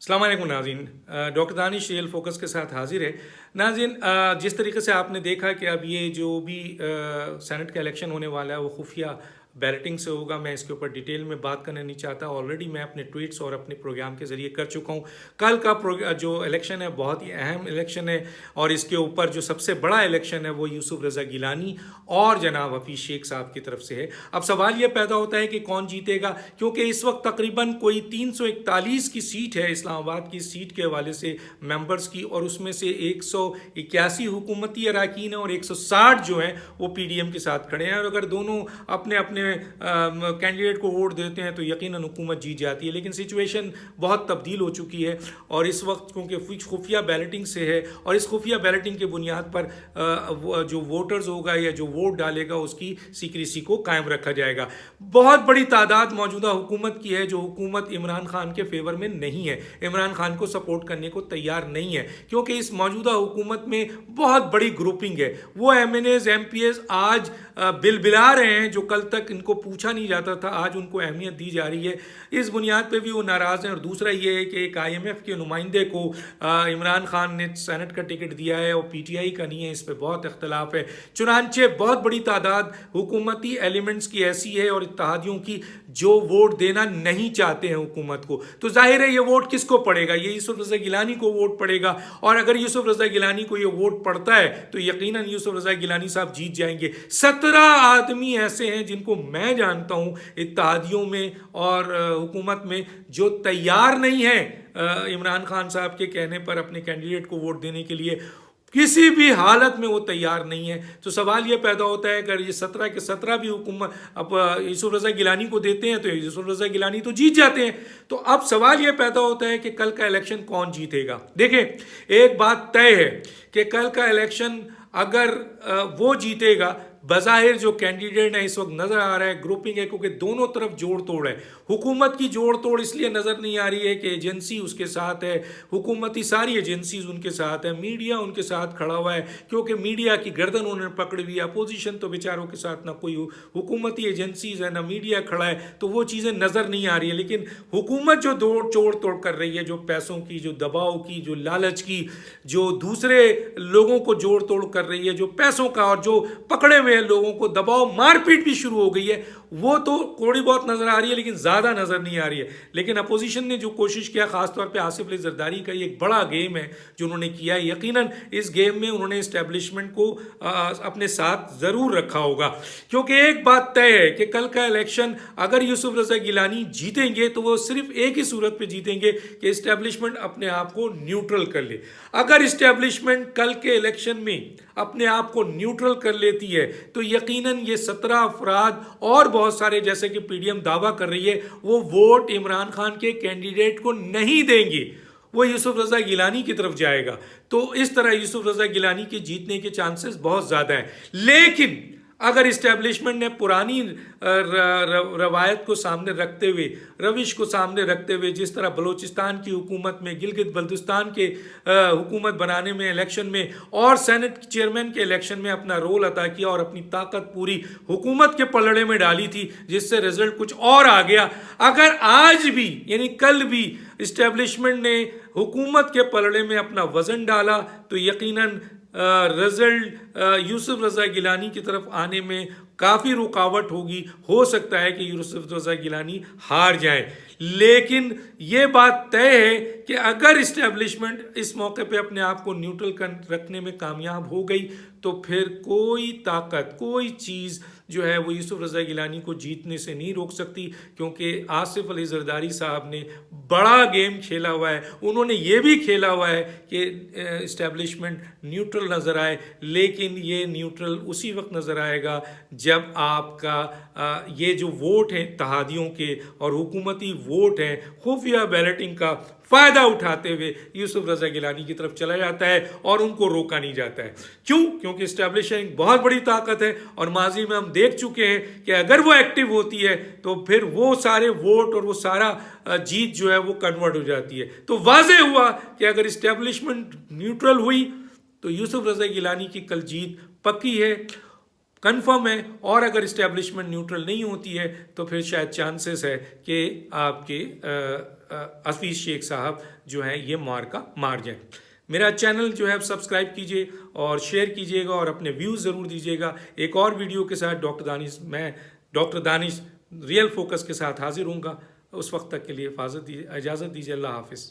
अस्सलाम वालेकुम नाज़रीन। डॉक्टर दानिश रियल फोकस के साथ हाजिर है। नाज़रीन, जिस तरीके से आपने देखा कि अब ये जो भी सेनेट का इलेक्शन होने वाला है वो खुफिया बैलेटिंग से होगा, मैं इसके ऊपर डिटेल में बात करना नहीं चाहता। ऑलरेडी मैं अपने ट्वीट्स और अपने प्रोग्राम के ज़रिए कर चुका हूँ। कल का जो इलेक्शन है बहुत ही अहम इलेक्शन है और इसके ऊपर जो सबसे बड़ा इलेक्शन है वो यूसुफ रज़ा गिलानी और जनाब हफीज़ शेख साहब की तरफ से है। अब सवाल ये पैदा होता है कि कौन जीतेगा, क्योंकि इस वक्त तकरीबन कोई 341 की सीट है इस्लामाबाद की सीट के हवाले से मेंबर्स की, और उसमें से 181 हुकूमती अरकान है और 160 जो हैं वो पीडीएम के साथ खड़े हैं। और अगर दोनों अपने अपने कैंडिडेट को वोट देते हैं तो यकीनन हुकूमत जीत जाती है। लेकिन सिचुएशन बहुत तब्दील हो चुकी है और इस वक्त क्योंकि खुफिया बैलेटिंग से है और इस खुफिया बैलेटिंग के बुनियाद पर जो वोटर्स होगा या जो वोट डालेगा उसकी सीक्रेसी को कायम रखा जाएगा। बहुत बड़ी तादाद मौजूदा हुकूमत की है जो हुकूमत इमरान खान के फेवर में नहीं है, इमरान खान को सपोर्ट करने को तैयार नहीं है, क्योंकि इस मौजूदा हुकूमत में बहुत बड़ी ग्रुपिंग है। वो MNAs MPs आज बिलबिला रहे हैं जो कल तक इनको पूछा नहीं जाता था, आज उनको अहमियत दी जा रही है। इस बुनियाद पे भी वो नाराज़ हैं। और दूसरा ये है कि एक IMF के नुमाइंदे को इमरान खान ने सेनेट का टिकट दिया है और PTI का नहीं है, इस पर बहुत इख्तलाफ है। चुनांचे बहुत बड़ी तादाद हुकूमती एलिमेंट्स की ऐसी है और इत्तेहादियों की जो वोट देना नहीं चाहते हैं हुकूमत को, तो जाहिर है ये वोट किसको पड़ेगा, ये यूसुफ रज़ा गिलानी को वोट पड़ेगा। और अगर यूसुफ रज़ा गिलानी को ये वोट पड़ता है तो यकीनन यूसुफ रज़ा गिलानी साहब जीत जाएंगे। 17 आदमी ऐसे हैं जिनको मैं जानता हूं इत्तेहादियों में और हुकूमत में जो तैयार नहीं है इमरान खान साहब के कहने पर अपने कैंडिडेट को वोट देने के लिए, किसी भी हालत में वो तैयार नहीं है। तो सवाल ये पैदा होता है अगर ये 17 के 17 भी हुकूमत अब यूसुफ रज़ा गिलानी को देते हैं तो यूसुफ रज़ा गिलानी तो जीत जाते हैं। तो अब सवाल ये पैदा होता है कि कल का इलेक्शन कौन जीतेगा। देखिए, एक बात तय है कि कल का इलेक्शन अगर वो जीतेगा, बज़ाहिर जो कैंडिडेट है इस वक्त नज़र आ रहा है ग्रुपिंग है, क्योंकि दोनों तरफ जोड़ तोड़ है। हुकूमत की जोड़ तोड़ इसलिए नज़र नहीं आ रही है कि एजेंसी उसके साथ है, हुकूमती सारी एजेंसीज उनके साथ है, मीडिया उनके साथ खड़ा हुआ है, क्योंकि मीडिया की गर्दन उन्होंने पकड़ी हुई है। अपोजिशन तो बेचारों के साथ ना कोई हुकूमती एजेंसीज है ना मीडिया खड़ा है, तो वो चीज़ें नज़र नहीं आ रही है। लेकिन हुकूमत जो जोड़ तोड़ कर रही है, जो पैसों की, जो दबाव की, जो लालच की, जो दूसरे लोगों को जोड़ तोड़ कर रही है, जो पैसों का और जो पकड़े हुए लोगों को दबाव मारपीट भी शुरू हो गई है, वो तो थोड़ी बहुत नजर आ रही है लेकिन ज्यादा नजर नहीं आ रही है। लेकिन अपोजिशन ने जो कोशिश किया, खासतौर पे आसिफ अली जरदारी का ये एक बड़ा गेम है जो उन्होंने किया है। यकीनन इस गेम में उन्होंने इस्टेब्लिशमेंट को अपने साथ जरूर रखा होगा, क्योंकि एक बात तय है कि कल का इलेक्शन अगर यूसुफ रज़ा गिलानी जीतेंगे तो वो सिर्फ एक ही सूरत पे जीतेंगे कि इस्टेब्लिशमेंट अपने आप को न्यूट्रल कर ले। अगर इस्टेब्लिशमेंट कल के इलेक्शन में अपने आप को न्यूट्रल कर लेती है तो यकीनन ये 17 अफराद और बहुत सारे, जैसे कि पीडीएम दावा कर रही है, वो वोट इमरान खान के कैंडिडेट को नहीं देंगे, वो यूसुफ रज़ा गिलानी की तरफ जाएगा। तो इस तरह यूसुफ रज़ा गिलानी के जीतने के चांसेस बहुत ज़्यादा हैं। लेकिन अगर इस्टेब्लिशमेंट ने पुरानी रवायत को सामने रखते हुए, रविश को सामने रखते हुए, जिस तरह बलूचिस्तान की हुकूमत में, गिलगित बल्तिस्तान के हुकूमत बनाने में, इलेक्शन में और सेनेट चेयरमैन के इलेक्शन में अपना रोल अदा किया और अपनी ताकत पूरी हुकूमत के पलड़े में डाली थी, जिससे रिजल्ट कुछ और आ गया, अगर आज भी यानी कल भी इस्टेब्लिशमेंट ने हुकूमत के पलड़े में अपना वजन डाला तो यकीनन रिजल्ट यूसुफ रज़ा गिलानी की तरफ आने में काफ़ी रुकावट होगी। हो सकता है कि यूसुफ रज़ा गिलानी हार जाए, लेकिन ये बात तय है कि अगर इस्टेब्लिशमेंट इस मौके पे अपने आप को न्यूट्रल रखने में कामयाब हो गई तो फिर कोई ताकत, कोई चीज़ जो है वो यूसुफ रज़ा गिलानी को जीतने से नहीं रोक सकती, क्योंकि आसिफ अली जरदारी साहब ने बड़ा गेम खेला हुआ है। उन्होंने ये भी खेला हुआ है कि इस्टेब्लिशमेंट न्यूट्रल नज़र आए, लेकिन ये न्यूट्रल उसी वक्त नज़र आएगा जब आपका ये जो वोट हैं इत्तेहादियों के और हुकूमती वोट हैं खुफिया बैलेटिंग का फ़ायदा उठाते हुए यूसुफ रज़ा गिलानी की तरफ चला जाता है और उनको रोका नहीं जाता है। क्यों? क्योंकि इस्टेब्लिशमेंट बहुत बड़ी ताकत है और माजी में हम देख चुके हैं कि अगर वो एक्टिव होती है तो फिर वो सारे वोट और वो सारा जीत जो है वो कन्वर्ट हो जाती है। तो वाज़ेह हुआ कि अगर इस्टेब्लिशमेंट न्यूट्रल हुई तो यूसुफ रज़ा गिलानी की कल जीत पक्की है। कंफर्म है, और अगर इस्टेब्लिशमेंट न्यूट्रल नहीं होती है तो फिर शायद चांसेस है कि आपके हफीज़ शेख साहब जो हैं ये मार जाएं। मेरा चैनल जो है सब्सक्राइब कीजिए और शेयर कीजिएगा और अपने व्यूज़ ज़रूर दीजिएगा। एक और वीडियो के साथ डॉक्टर दानिश रियल फोकस के साथ हाजिर हूँगा। उस वक्त तक के लिए इजाज़त दीजिए। अल्लाह हाफिज़।